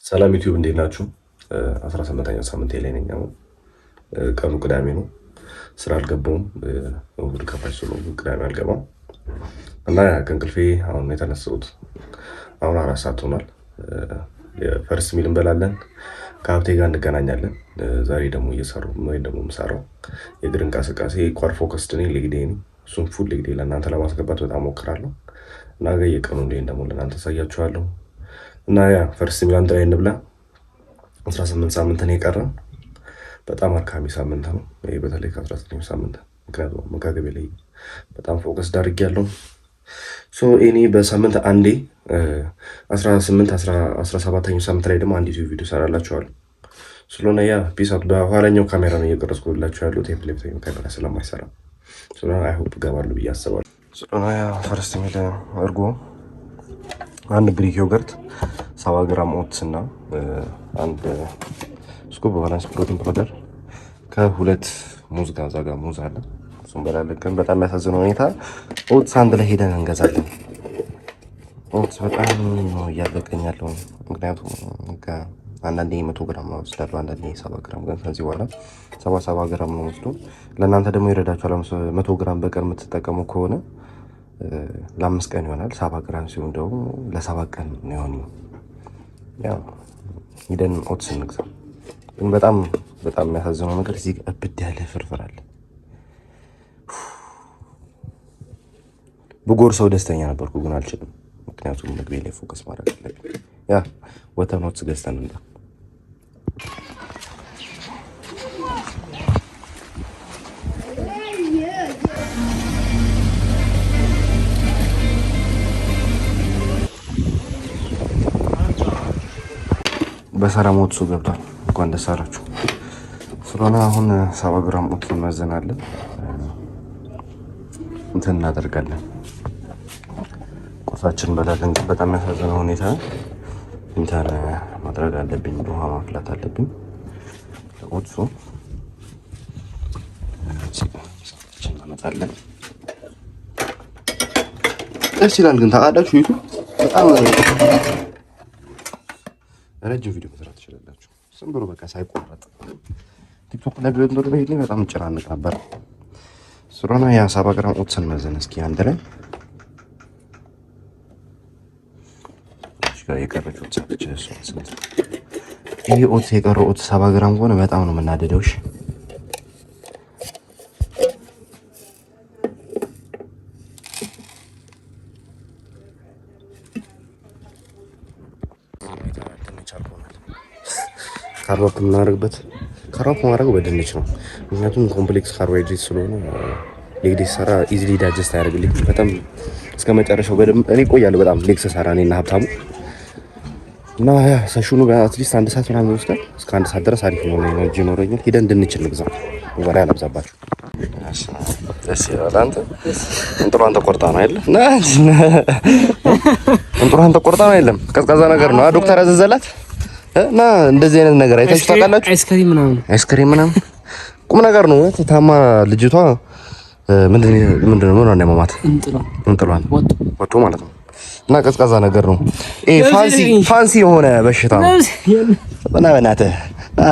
ሰላም ዩቲዩብ እንዴት ናችሁ? 18ኛው ሳምንት ላይ ነኝ። አሁን ቀኑ ቅዳሜ ነው። ስራ አልገባውም። እሑድ ከፋች ስለሆነ ቅዳሜ አልገባም እና ከእንቅልፌ አሁን የተነሳሁት አሁን 4 ሰዓት ሆኗል። የፈርስት ሚል እንበላለን፣ ከሀብቴ ጋር እንገናኛለን። ዛሬ ደግሞ እየሰራሁ ወይ ደግሞ የምሰራው የእግር እንቅስቃሴ ኳር ፎከስድ ነኝ። ሌግ ዴይ ነው። እሱን ፉል ሌግ ዴይ ለእናንተ ለማስገባት በጣም ሞክራለሁ እና የቀኑ እንዴት ደግሞ ለእናንተ አሳያችኋለሁ። እና ያ ፈርስት ሚል አንድ ላይ እንብላ። 18 ሳምንት ነው የቀረን። በጣም አድካሚ ሳምንት ነው ይሄ፣ በተለይ ከ19 ሳምንት። ምክንያቱም መጋገቤ ላይ በጣም ፎከስ ዳርጌያለሁ። ሶ እኔ በሳምንት አንዴ 18 17ኛው ሳምንት ላይ ደግሞ አንድ ቪዲዮ ሰራላችኋለሁ። ስለሆነ ያ ፒስ አውት። በኋላኛው ካሜራ ነው እየቀረጽኩላችሁ ያለው፣ ቴፕ ካሜራ ስለማይሰራ ስለሆነ አይ ሆፕ ገባሉ ብዬ አስባለሁ። ስለሆነ ያ ፈርስት ሚል እርጎ፣ አንድ ግሪክ ዮገርት፣ 70 ግራም ኦትስ እና አንድ ስኩፕ ባላንስ ፕሮቲን ፓውደር ከሁለት ሙዝ ጋር እዛ ጋር ሙዝ አለ፣ እሱን በላለን። ግን በጣም የሚያሳዝነው ሁኔታ ኦትስ አንድ ላይ ሄደን እንገዛለን። ኦትስ በጣም ነው እያለቀኝ ያለው። ምክንያቱም አንዳንዴ 100 ግራም ነው ወስዳለሁ፣ አንዳንዴ 70 ግራም። ግን ከዚህ በኋላ 70 ግራም ነው ወስዶ። ለእናንተ ደግሞ ይረዳችኋል። 100 ግራም በቀን የምትጠቀሙ ከሆነ ለ5 ቀን ይሆናል። 70 ግራም ሲሆን ደግሞ ለ7 ቀን ነው። ያው ሂደን ኦትስ እንግዛ። ግን በጣም የሚያሳዝነው ነገር እዚህ እብድ ያለ ፍርፍር አለ። ብጎርሰው ደስተኛ ነበርኩ፣ ግን አልችልም። ምክንያቱም ምግቤ ላይ ፎከስ ማድረግ አለብኝ። ያ ወተን ኦትስ ገዝተን እንዳ በሰላም ኦትሱ ገብቷል። እንኳን ደስ አላችሁ። ስለሆነ አሁን 70 ግራም ኦትስ እንመዘናለን፣ እንትን እናደርጋለን፣ ቁርሳችን እንበላለን። ግን በጣም የሚያሳዝነው ሁኔታ እንትን ማድረግ አለብኝ፣ ውሃ ማፍላት አለብኝ። ኦትሱ እናመጣለን። ደስ ይላል። ግን ታውቃላችሁ ዩቱብ በጣም ረጅም ቪዲዮ መስራት ትችላላችሁ። ዝም ብሎ በቃ ሳይቆረጥ ቲክቶክ ላይ በጣም እንጨናነቅ ነበር። ስለሆነ ያ 70 ግራም ኦትስን መዘን እስኪ አንድ ላይ ጋር የቀረችው ኦትስ ይሄ ኦትስ የቀረው ኦትስ 70 ግራም ከሆነ በጣም ነው የምናደደው። እሺ ካሮት የምናደርግበት ካሮት ማድረግ በድንች ነው። ምክንያቱም ኮምፕሌክስ ካርቦሃይድሬት ስለሆነ ሌግ ዴይ ሰራ ኢዚሊ ዳይጀስት ያደርግልኝ። በጣም እስከ መጨረሻው በደንብ እኔ ቆያለሁ። በጣም ሌግ ሰራ እኔና ሀብታሙ እና ሰሹኑ አትሊስት 1 ሰዓት ምናምን ይወስዳል። እስከ 1 ሰዓት ድረስ አሪፍ ነው ኤነርጂ ይኖረኛል። ሄደን እንድንች እንግዛ። ወሬ አላብዛባችሁ። ደስ ይላል። አንተ እንጥሯን ተቆርጣ ነው አይደል? እንጥሯን ተቆርጣ ነው አይደለም? ቀዝቃዛ ነገር ነው ዶክተር ያዘዘላት እና እንደዚህ አይነት ነገር አይታችሁ ታውቃላችሁ? አይስክሪም ምናምን ቁም ነገር ነው። ታማ ልጅቷ ምንድነው ነው ያማማት እንጥሏን ወጥቶ ማለት ነው። እና ቀዝቃዛ ነገር ነው። ፋንሲ የሆነ በሽታ ነው። እና በእናትህ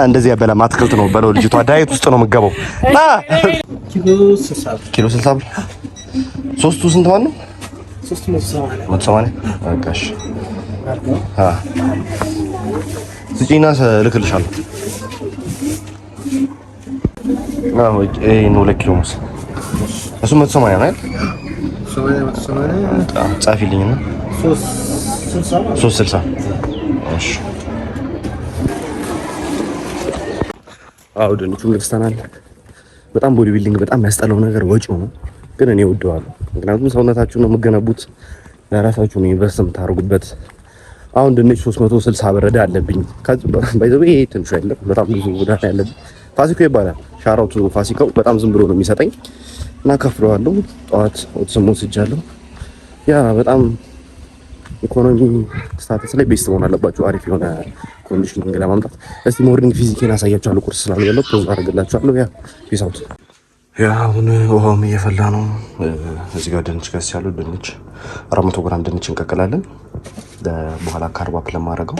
እንደዚህ ያበላም አትክልት ነው በለው። ልጅቷ ዳይት ውስጥ ነው የምትገባው። ኪሎ 60 ብር። ሶስቱ ስንት ማለት ነው? 380 በቃሽ። ስጪና ልክልሻለሁ። ይሄን 2 ኪሎ ሙዝ እሱ 180 ነው አይደል? ጻፊልኝና 360 እሺ። ድንቹን ገዝተናል። በጣም ቦዲ ቢልዲንግ በጣም የሚያስጠላው ነገር ወጪው ነው፣ ግን እኔ እወደዋለሁ። ምክንያቱም ሰውነታችሁን ነው የምገነቡት፣ ለራሳችሁ ነው ኢንቨስት የምታደርጉበት። አሁን ድንች 360 ብር ዕዳ አለብኝ። ባይዘው ይሄ ትንሽ አይደለም፣ በጣም ብዙ ዕዳ ያለብኝ። ፋሲኮ ይባላል ሻራውቱ ፋሲካው። በጣም ዝም ብሎ ነው የሚሰጠኝ እና ከፍለዋለሁ። ጠዋት ኦትስ ወስጃለሁ። ያ በጣም ኢኮኖሚ ስታተስ ላይ ቤስት መሆን አለባችሁ፣ አሪፍ የሆነ ኮንዲሽኒንግ ለማምጣት። እስቲ ሞርኒንግ ፊዚኬን አሳያችኋለሁ። ቁርስ ስላልበላሁ ፖዝ አደርግላችኋለሁ። ያ ፒስ አውት። ያ አሁን ውሃውም እየፈላ ነው። እዚህ ጋር ድንች ገዝቻለሁ። ድንች 400 ግራም ድንች እንቀቅላለን። በኋላ ካርብ አፕ ለማድረገው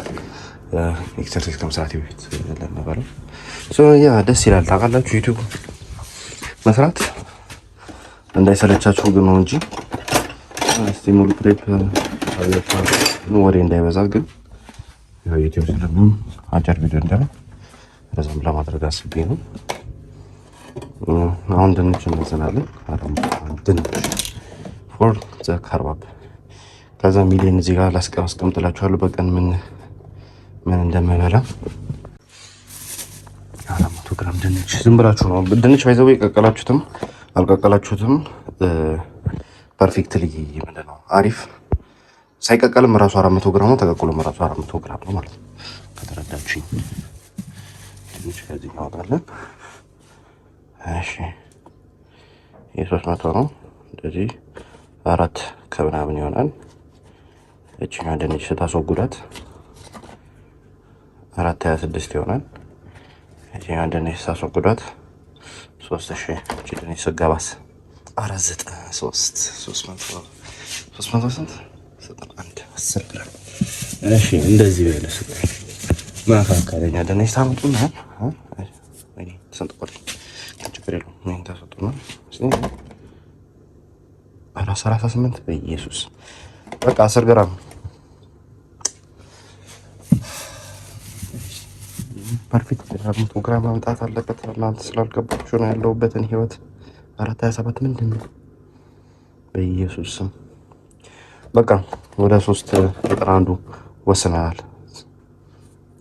ኤክሰርሳይዝ ከመስራት በፊት ለነበረው ያ ደስ ይላል። ታውቃላችሁ ዩቲዩብ መስራት እንዳይሰለቻችሁ ግን ነው እንጂ እስቲ ሙሉ ክሊፕ ወሬ እንዳይበዛ ግን ያው ዩቲዩብ ስለምን አጭር ቪዲዮ እንደሆነ ረዘም ለማድረግ አስቤ ነው። አሁን ድንች እንዘናለን። ድንች ፎር ዘ ካርባብ ከዛ ሚሊዮን እዚህ ጋር አስቀምጥላችኋለሁ በቀን ምን እንደምበላ 400 ግራም ድንች ዝም ብላችሁ ነው። ድንች ባይዘው የቀቀላችሁትም አልቀቀላችሁትም ፐርፌክትሊ ምንድነው አሪፍ ሳይቀቀልም ራሱ 400 ግራም ነው፣ ተቀቅሎም ራሱ 400 ግራም ነው ማለት ነው። ከተረዳችሁኝ ድንች ከዚህ እናወጣለን። እሺ የ300 ነው እንደዚህ 4 ከምናምን ይሆናል። እቺኛ ድንች ስታስወግዳት 426 ይሆናል። እቺኛ ድንች ስታስወግዳት 3000 እቺ ድንች ስገባስ 300 ስንት 10 ግራም። እሺ እንደዚህ በለስ መካከለኛ ድንች ታመጡና እኔ ተሰንጥቆል ችግር የለውም ምን ታሰጡና 38 በኢየሱስ በቃ 10 ግራም ፐርፌክት 400 ግራም ማምጣት አለበት። እናንተ ስላልገባችሁ ነው ያለውበትን ህይወት 427 ምንድን ነው በኢየሱስ ስም። በቃ ወደ 391 ወስነናል።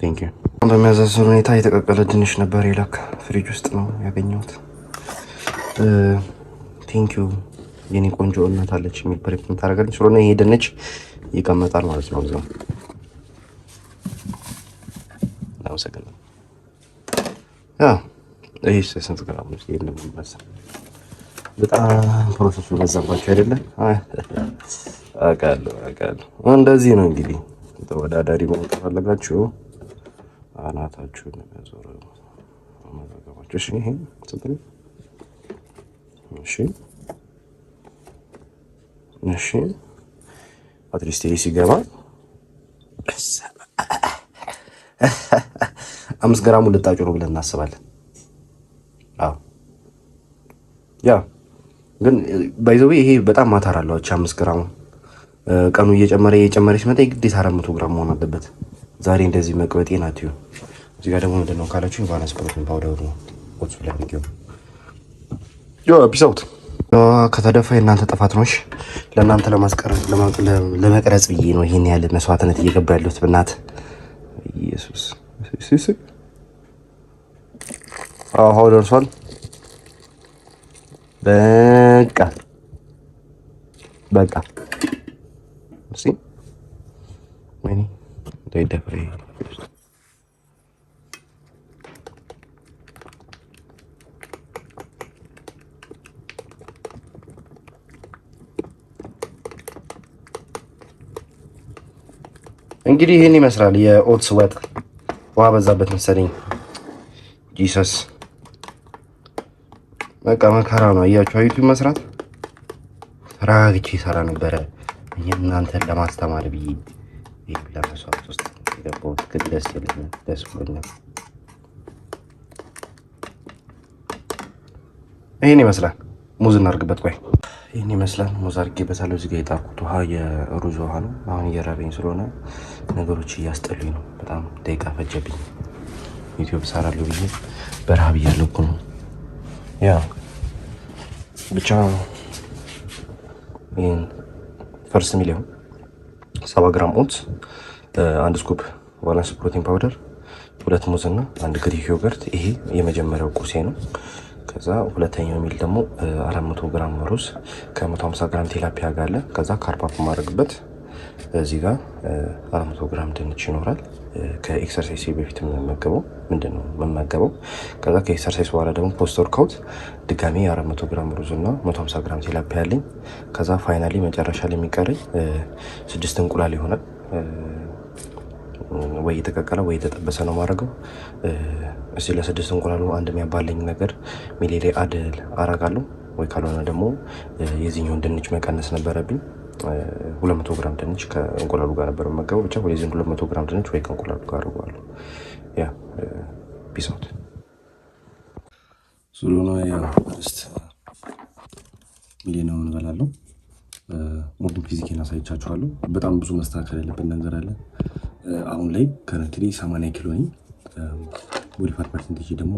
ቴንክ ዩ። በሚያሳዝን ሁኔታ የተቀቀለ ድንች ነበር የላክ ፍሪጅ ውስጥ ነው ያገኘሁት። ቴንክ ዩ የኔ ቆንጆ እናት አለች የሚል ፕሬፕ ታደርጋለች ስለሆነ ይሄ ድንች ይቀመጣል ማለት ነው እዛው። አመሰግናለሁ። ይሄ ስንት ግራም ነው? ይሄን ነው የሚመስለው። በጣም ፕሮሰሱ በዛባችሁ አይደለም? አውቃለሁ። እንደዚህ ነው እንግዲህ ተወዳዳሪ መሆን ከፈለጋችሁ አናታችሁን ያዞረው ማዘጋባችሁ። እሺ ይሄ ስንት ነው? እሺ አትሊስት ይሄ ሲገባ 5 ግራሙ ልጣጩ ነው ብለን እናስባለን። ያ ግን ባይዘው ይሄ በጣም ማታር አለው። 5 ግራሙ ቀኑ እየጨመረ ሲመጣ ግዴታ 400 ግራም መሆን አለበት። ዛሬ እንደዚህ መቅበጤ ናትዩ። እዚህ ጋር ደግሞ ምንድነው ካላችሁ ቫናስ ፕሮቲን ፓውደር ነው ወጥቶ ላይ ፒሳውት ከተደፋ የእናንተ ጥፋት ነው። ለእናንተ ለመቅረጽ ብዬ ነው ይሄን ያለ መስዋዕትነት እየገባ ያለሁት። በእናት ኢየሱስ አዎ ደርሷል። በቃ እሺ ወይኔ ደፍሬ እንግዲህ ይሄን ይመስላል የኦትስ ወጥ። ውሃ በዛበት መሰለኝ። ጂሰስ በቃ መከራ ነው። አያችሁ ዩቲዩብ መስራት ተራግቼ ሰራ ነበረ እናንተን ለማስተማር ብዬ ይሄ ለመስዋዕት ውስጥ የገባሁት ግን ደስ ብሎኛል። ይሄን ይመስላል። ሙዝ እናድርግበት። ቆይ ይሄን ይመስላል። ሙዝ አድርጌበታለሁ። እዚህ ጋር የጣርኩት ውሃ የሩዝ ውሃ ነው። አሁን እየራበኝ ስለሆነ ነገሮች እያስጠሉኝ ነው። በጣም ደቂቃ ፈጀብኝ። ዩቲዩብ ሰራለሁ ብዬ በረሃብ እያለኩ ነው። ያ ብቻ ይሄን ፈርስ ሚሊዮን 70 ግራም ኦትስ፣ 1 ስኩፕ ቫናስ ፕሮቲን ፓውደር፣ 2 ሙዝ እና 1 ግሪክ ዮገርት። ይሄ የመጀመሪያው ቁርሴ ነው። ከዛ ሁለተኛው ሚል ደግሞ 400 ግራም ሩዝ ከ150 ግራም ቴላፒያ ጋር አለ። ከዛ ካርፓፕ ማድረግበት እዚህ ጋር 400 ግራም ድንች ይኖራል። ከኤክሰርሳይዝ በፊት የምመገበው ከዛ ከኤክሰርሳይዝ በኋላ ደግሞ ፖስት ወርክአውት ድጋሜ 400 ግራም ሩዝ እና 150 ግራም ቴላፒያ አለኝ። ከዛ ፋይናሊ መጨረሻ ላይ የሚቀረኝ 6 እንቁላል ይሆናል። ወይ የተቀቀለ ወይ የተጠበሰ ነው ማድረገው። እዚህ ለ6 እንቁላሉ አንድ የሚያባለኝ ነገር ሚሊ ላይ አረጋለሁ። ወይ ካልሆነ ደግሞ የዚህኛውን ድንች መቀነስ ነበረብኝ። 200 ግራም ድንች ከእንቁላሉ ጋር ነበር የምመገበው። ብቻ ሁሌም 200 ግራም ድንች ወይ ከእንቁላሉ ጋር አድርገዋለሁ። ያ ፒስ አውት ስለሆነ ያ አርስት ሚሊዮን እንበላለሁ። ሙሉ ፊዚኬን አሳይቻችኋለሁ። በጣም ብዙ መስተካከል ያለበት ነገር አለ። አሁን ላይ ከረንትሊ 80 ኪሎ ነኝ። ቦዲ ፋት ፐርሰንቴጅ ደግሞ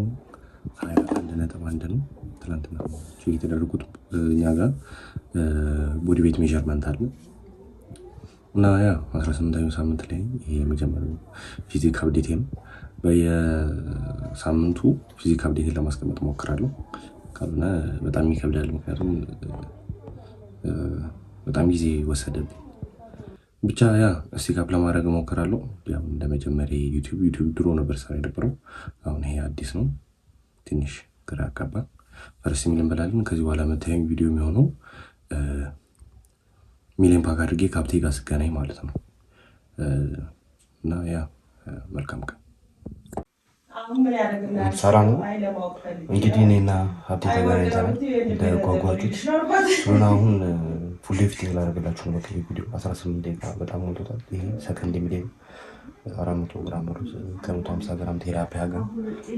21.1 ነው። ትናንትና ቼክ የተደረጉት እኛ ጋር ቦዲ ዌት ሜዠርመንት አለ እና ያ 18ኛው ሳምንት ላይ ይሄ የመጀመሪያው ፊዚክ አፕዴት ነው። በየሳምንቱ ፊዚክ አፕዴት ለማስቀመጥ ሞክራለሁ። ካልሆነ በጣም ይከብዳል፣ ምክንያቱም በጣም ጊዜ ወሰደብኝ። ብቻ ያ ስቲካፕ ለማድረግ ሞክራለሁ። ያው እንደመጀመሪያ ዩቲዩብ ድሮ ነበር ሰራ የነበረው፣ አሁን ይሄ አዲስ ነው። ትንሽ ግራ አጋባ። ፈርስት ሚሊዮን እንበላለን። ከዚህ በኋላ መታየኝ ቪዲዮ የሚሆነው ሚሊዮን ፓክ አድርጌ ከሀብቴ ጋር ስገናኝ ማለት ነው። እና ያ መልካም ቀን ሰራ ነው። እንግዲህ እኔና ሀብቴ ተገናኝተናል እንደጓጓችሁት ስለሆነ አሁን ፉል ሊፍቲንግ ላደርግላችሁ ነው። ቪዲዮ 18 ደቂቃ በጣም ሞልቶታል። ይሄ ሰከንድ ሚሊዮን 400 ግራም ሩዝ ከ150 ግራም ቴራፒያ ጋር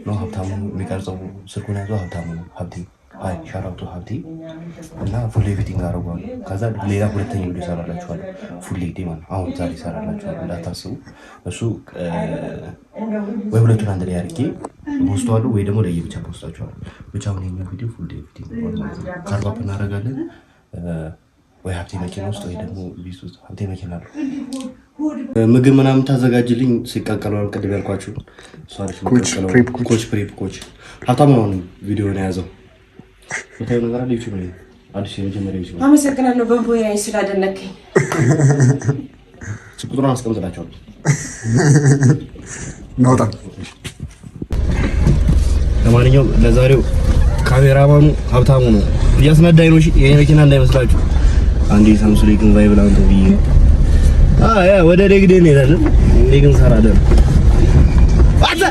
ነው። ሀብታሙ የሚቀርጸው ስልኩን ያዘው ሀብታሙ ነው። ሀብቴ አይ ሻራውቶ ሀብቴ እና ፉል ሊፍቲንግ አደርገዋለሁ። ከዛ ሌላ ሁለተኛ ቪዲዮ ይሰራላችኋል። ፉል ሊፍቲንግ ማለት አሁን ዛሬ ይሰራላችኋል እንዳታስቡ። እሱ ወይ ሁለቱን አንድ ላይ አድርጌ ፖስተዋለሁ ወይ ደግሞ ለየብቻ ፖስታችኋለሁ። ብቻ አሁን የኛ ቪዲዮ ፉል ሊፍቲንግ ማለት ነው። ካርባፕ እናደርጋለን ወይ ሀብቴ መኪና ውስጥ ወይ ደግሞ ቢስ ውስጥ ሀብቴ መኪና አለው። ምግብ ምናምን ታዘጋጅልኝ ሲቀቀለው ቅድም ያልኳችሁ ኮች ፕሬፕ ኮች ሀብታሙ ነው ቪዲዮ ነው የያዘው። ወታዩ ነገር አለ ዩቲዩብ ላይ አዲስ የመጀመሪያ ዩቲዩብ። አመሰግናለሁ በቦያ ስላደነከኝ። ቁጥሩን አስቀምጥላችኋለሁ። ናውጣ። ለማንኛውም ለዛሬው ካሜራማኑ ሀብታሙ ነው እያስነዳኝ ነው። እሺ የኔ መኪና እንዳይመስላችሁ። አንዴ ሳምሱሌ ግን ቫይብ ላንተ ብዬ ያ ወደ ደግዴ እንሄዳለን። እንዴ ግን ሰራለን አታ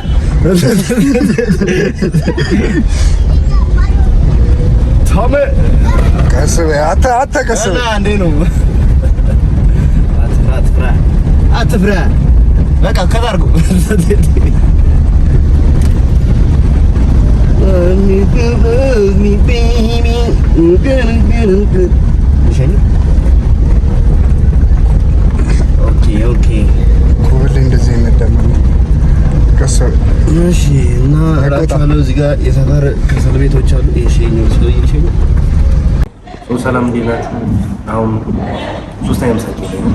ታመ ከሰበ አታ ከሰበ አንዴ ነው አትፍራ በቃ ከታርጉ ኦኬ ኮብል እንደዚህ እንደምን ከሰበ እሺ። እና እላችኋለሁ እዚህ ጋር የሰፈር ከሰል ቤቶች አሉ። እሺ ነው ስለዚህ እሺ ሰላም እንዴላችሁ። አሁን ሶስተኛ ምሳሌ ላይ ነው።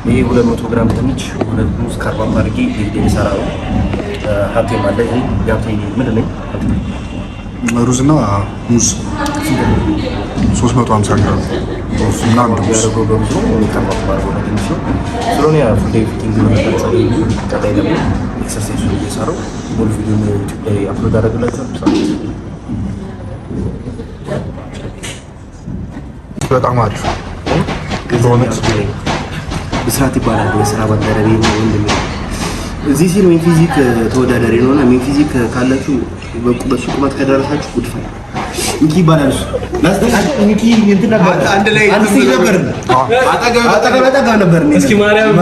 ይሄ 200 ግራም ድንች ሁለት ሙዝ ካርባፕ አድርጌ ዲቪዲ ሰራው። ሀብቴ ማለት ይሄ ያብቴ ምንድን ነው ሩዝና ሙዝ 350 ግራም እና አንዱ ያደረገው በብዙ ካርባፕ ባረገው ድንች ነው። ስለሆነ ያ ፉል ሊፍቲንግ ነው። ቀጣይ ደግሞ ኤክሰርሳይዝ እየሰራው ሙሉ ቪዲዮ ዩቲዩብ ላይ አፕሎድ አደረግላችኋለሁ። በጣም አሪፍ ብስራት ይባላል። የስራ ባልደረቤ ነው ወንድሜ። እዚህ ሲል ሜን ፊዚክ ተወዳዳሪ ነውና ሜን ፊዚክ ካላችሁ በሱ ቁመት ከደረሳችሁ ጉድፋ ሚኪ ይባላል። እሱ ሚኪ እንትን ነበር አንድ ላይ ነበር አጠገብ ነበር። እስኪ ማርያም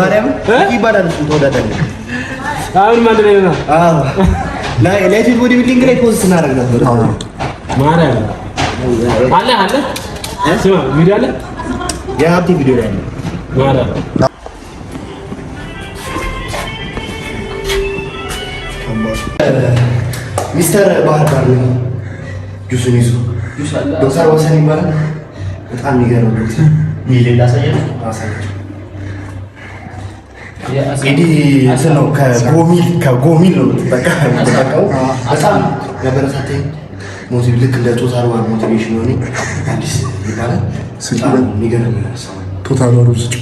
ሚኪ ይባላል። እሱ ተወዳዳሪ ነው። አሁን ማን ላይ ነው? ላይት ቦዲ ቢልዲንግ ላይ ፖስት እናደርግ ነበር። ማርያም አለ ስማ ቪዲዮ አለ የሀብቴ ቪዲዮ ላይ አለ ማርያም ሚስተር ባህር ዳር ነው ጁስን ይዞ ዶክተር ወሰን ይባላል። በጣም የሚገርም ዶክተር ሚሊዮን ላሳያችሁ እንግዲህ እንትን ነው ከጎሚል ነው የምትጠቀመው። በጣም ያበረታታኝ ሞቲቭ ልክ እንደ ቶታል ዋር ሞቲቬሽን ሆኔ አዲስ ይባላል። የሚገርም ቶታል ዋር ውስጥ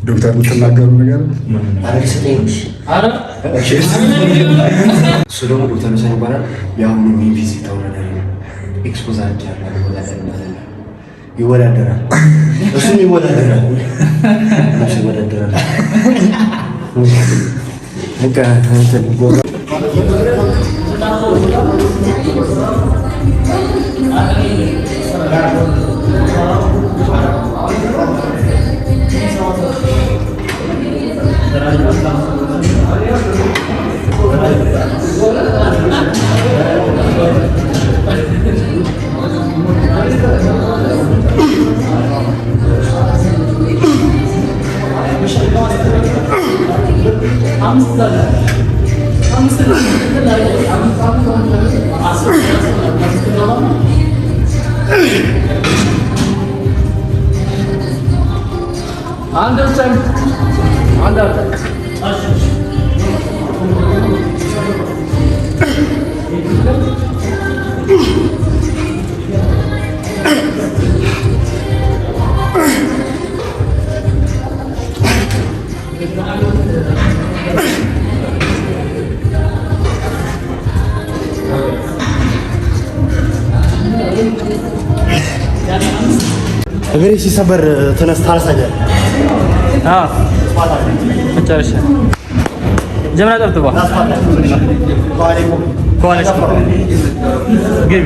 ዶክተር የምትናገሩ ነገር እሱ ደግሞ ዶክተር ወሰን ይባላል። የአሁኑ ሜን ፊዚክ ተወዳዳሪ ነው። ኤክስፖዝ አድርጌያለሁ። ይወዳደራል። እሱም ይወዳደራል። እግሬ ሲሰበር ተነስታ አልሳጀር መጨረሻ ጀምራ ጠብጥባ ከዋለች ግቢ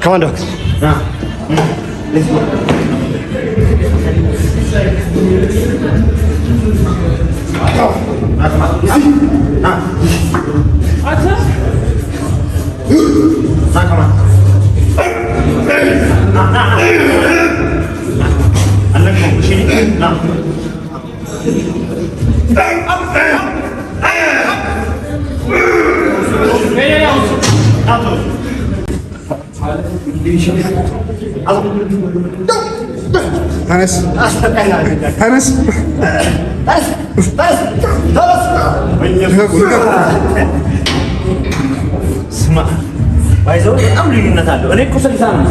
Come on, dog. Let's go. Come on. ተነስ ተነስ ስማ ባይዘው በጣም ልዩነት አለው። እኔ እኮ 60 ነው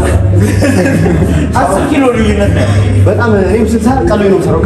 10 ኪሎ ልዩነት ነው። በጣም እኔም 60 ቀሎኝ ነው ሰራው።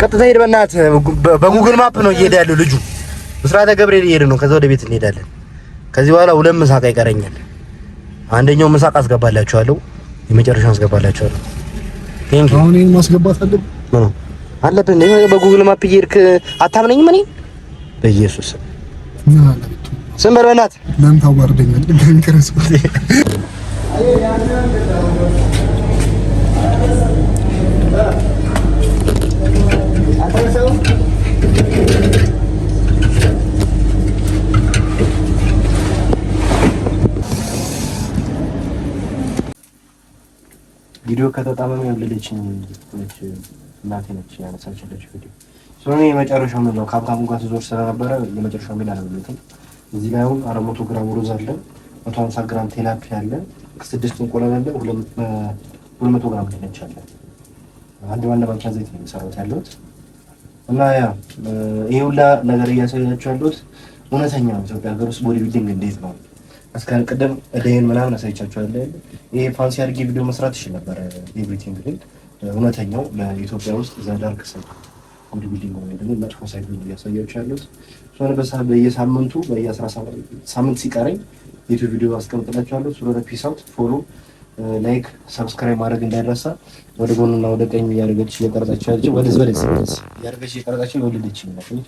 ቀጥታ ሄድ በእናትህ በጉግል ማፕ ነው እየሄደ ያለው ልጁ። ምስራተ ገብርኤል እየሄደ ነው። ከዛ ወደ ቤት እንሄዳለን። ከዚህ በኋላ 2 ምሳቃ ይቀረኛል። አንደኛው ምሳቃ አስገባላችኋለሁ፣ የመጨረሻው አስገባላችኋለሁ። ቴንክ ዩ። አሁን ይሄን ማስገባት አለብን ምን አለብን? በጉግል ማፕ እየሄድክ አታምነኝም? እኔ በኢየሱስ ስም በል በእናትህ። ለምን ታዋርደኛለህ? ግን ከረስ ቪዲዮ ከተጣመመ የወለደችኝ እናቴ ነች ያነሳችልኝ ቪዲዮ። ሶኒ የመጨረሻው ነው ካብታሙ ጋር ትዞር ስለነበረ የመጨረሻው ሚል አለበትም። እዚህ ላይ አሁን 400 ግራም ሩዝ አለ፣ 150 ግራም ቴላፒያ አለ፣ 6 እንቁላል አለ፣ 200 ግራም ድንች አለ። አንድ ማንኪያ ዘይት ነው የሰራሁት ያለሁት እና ያ ይሄ ሁላ ነገር እያሳያችሁ ያለሁት እውነተኛ ኢትዮጵያ ሀገር ውስጥ ቦዲ ቢልዲንግ እንዴት ነው እስካሁን ቀደም እደየን ምናምን አሳይቻችኋለሁ። ይሄ ፋንሲ አድርጌ ቪዲዮ መስራት ይችላል ነበር ኤቭሪቲንግ፣ ግን እውነተኛው ለኢትዮጵያ ውስጥ ዘዳርክ ሰው ቦዲ ቢልዲንግ ነው ደግሞ መጥፎ ሳይድ ነው እያሳያችሁ ያለሁት። በየሳምንቱ በየ17 ሳምንት ሲቀረኝ ዩቲዩብ ቪዲዮ አስቀምጥላችኋለሁ። ስለሆነ ፒስ አውት ፎሎ ላይክ ሰብስክራይብ ማድረግ እንዳይረሳ። ወደ ጎንና ወደ ቀኝ እያደረገች እየቀረጻችሁ ያለች ወደዚህ እያደረገች እየቀረጻችሁ የወለደች ነው።